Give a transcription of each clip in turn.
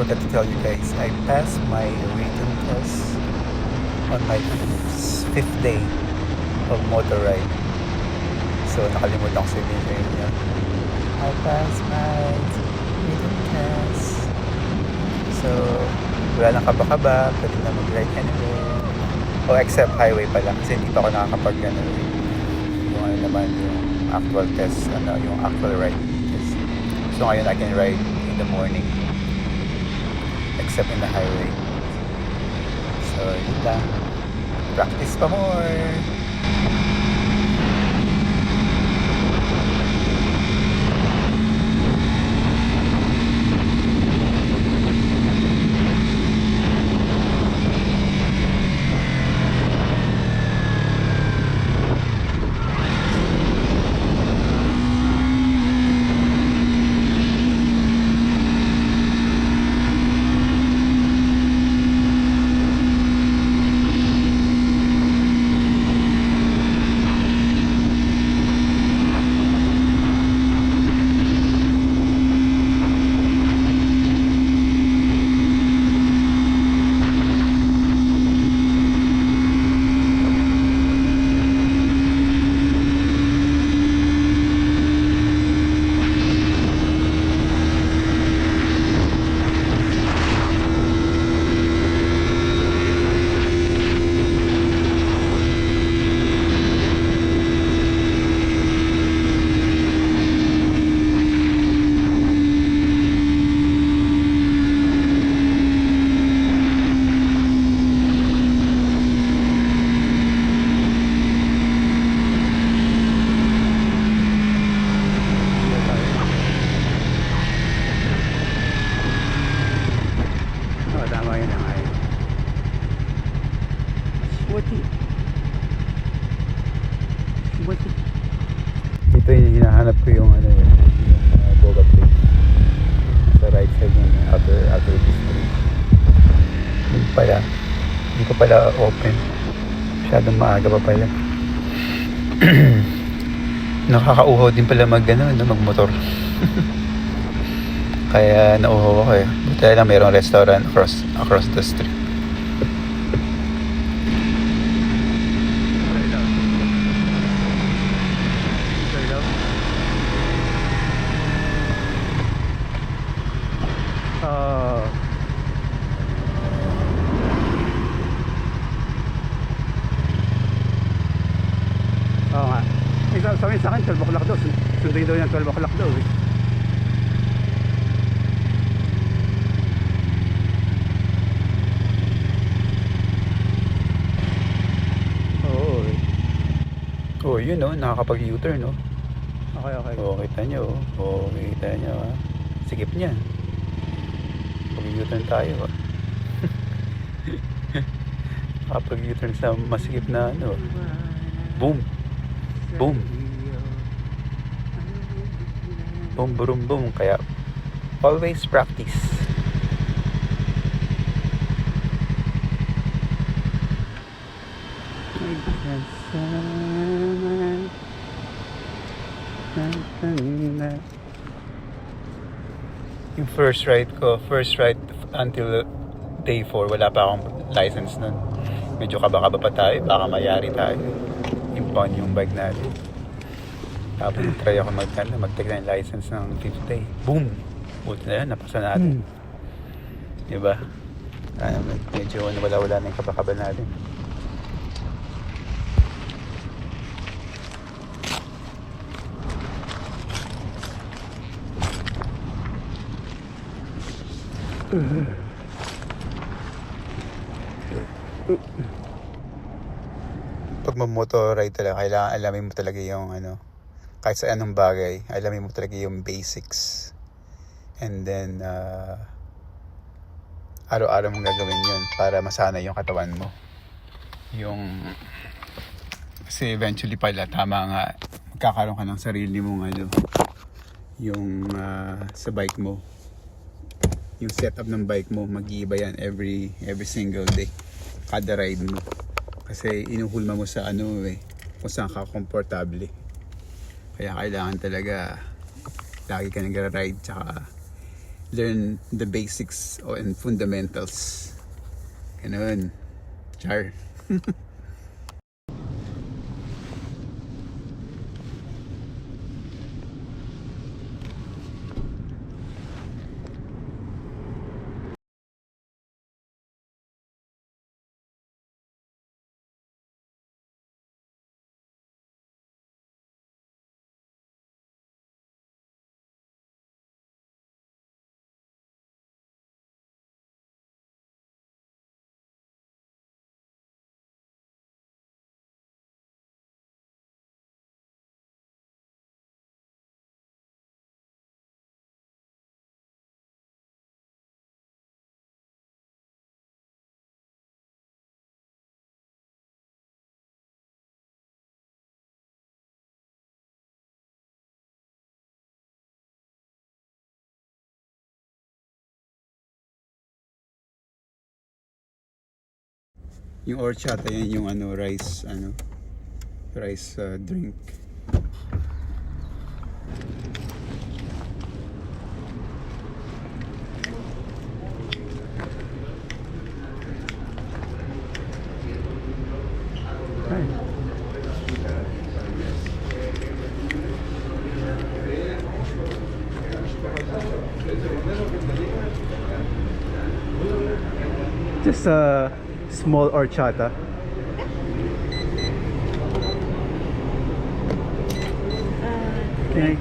forgot to tell you guys, I passed my written test on my 5th day of motor ride. So nakalimutan ko sabihin sa inyo, I passed my written test. So wala nang kaba-kaba, pwede na mag-ride anywhere. O except highway pala kasi hindi pa ako nakakapag yung ano naman yung actual test, yung actual ride test. So ngayon I can ride in the morning except in the highway. So yun lang, practice pa more. Dito yung hinahanap ko yung Boga Place sa right side yung outer district. Yun pala, hindi ko pala open, masyadong maaga pa pala. Nakakauhaw din pala magmotor. Kaya nauhaw ako buti lang mayroong restaurant across the street. Oo nga. Sabi sa akin 12 o'clock daw. Sunduin daw yan 12 o'clock daw Oh, yun nakakapag U-turn Okay. Oh, kita nyo. Sikip niya. Pag U-turn tayo Kapag U-turn sa masikip na boom. Boom. Boom, boom, boom. Kaya always practice. Yung first ride until day 4, wala pa akong license nun. Medyo kaba-kaba pa tayo, baka mayari tayo impound yung bike natin. Tapos try ako mag-take ng license ng 5th day. Boom! Buti na yan, napasa natin. Diba? Medyo wala na yung kaba-kaba natin. Pag mag-motorride talaga, kailangan alamin mo talaga yung kahit sa anong bagay, alamin mo talaga yung basics. And then araw-araw mong gagawin yun para masanay yung katawan mo. Kasi eventually pala, tama nga, magkakaroon ka ng sarili mong yung sa bike mo. Yung setup ng bike mo, mag-iiba yan every single day. Kada ride mo. Kasi inuhulma mo sa kung saan ka komportable. Kaya kailangan talaga lagi ka nag-ride, tsaka learn the basics and fundamentals. Ganun. Char. Yung horchata, yan yung rice, drink. Hi. Just a small horchata. Okay.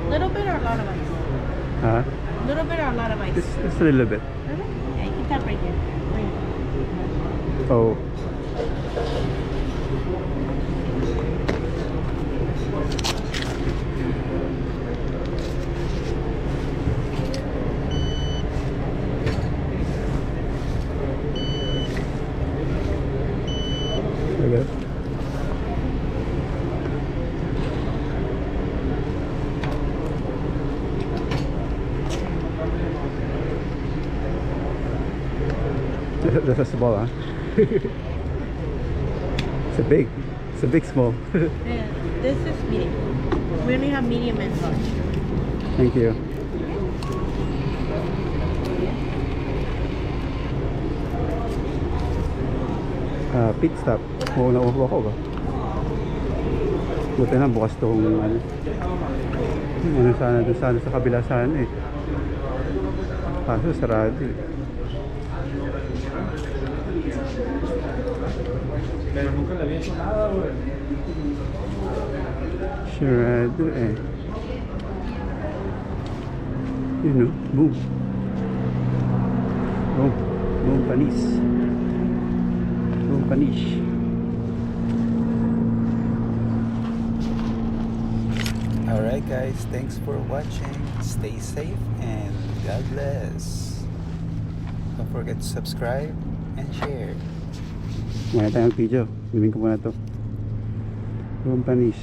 Little bit or a lot of ice? Huh? Little bit or a lot of ice? Just a little bit. Really? Yeah, you can tap right here. Right. Oh. Okay. That's a small, huh? It's a big small. Yeah, this is medium. We only have medium and large. Thank you. Pit stop. Oo, nauupo ako ba? Buti na bukas tong sana sa kabila sana eh. Kaso sarado eh. Pero nunca le había hecho nada, güey. Sarado eh. You know, boom. Boom. Boom, panis. Boom, panis. Alright guys, thanks for watching. Stay safe and God bless. Don't forget to subscribe and share. Ngayon tayong video. Gawin ko muna to. Boom, panis.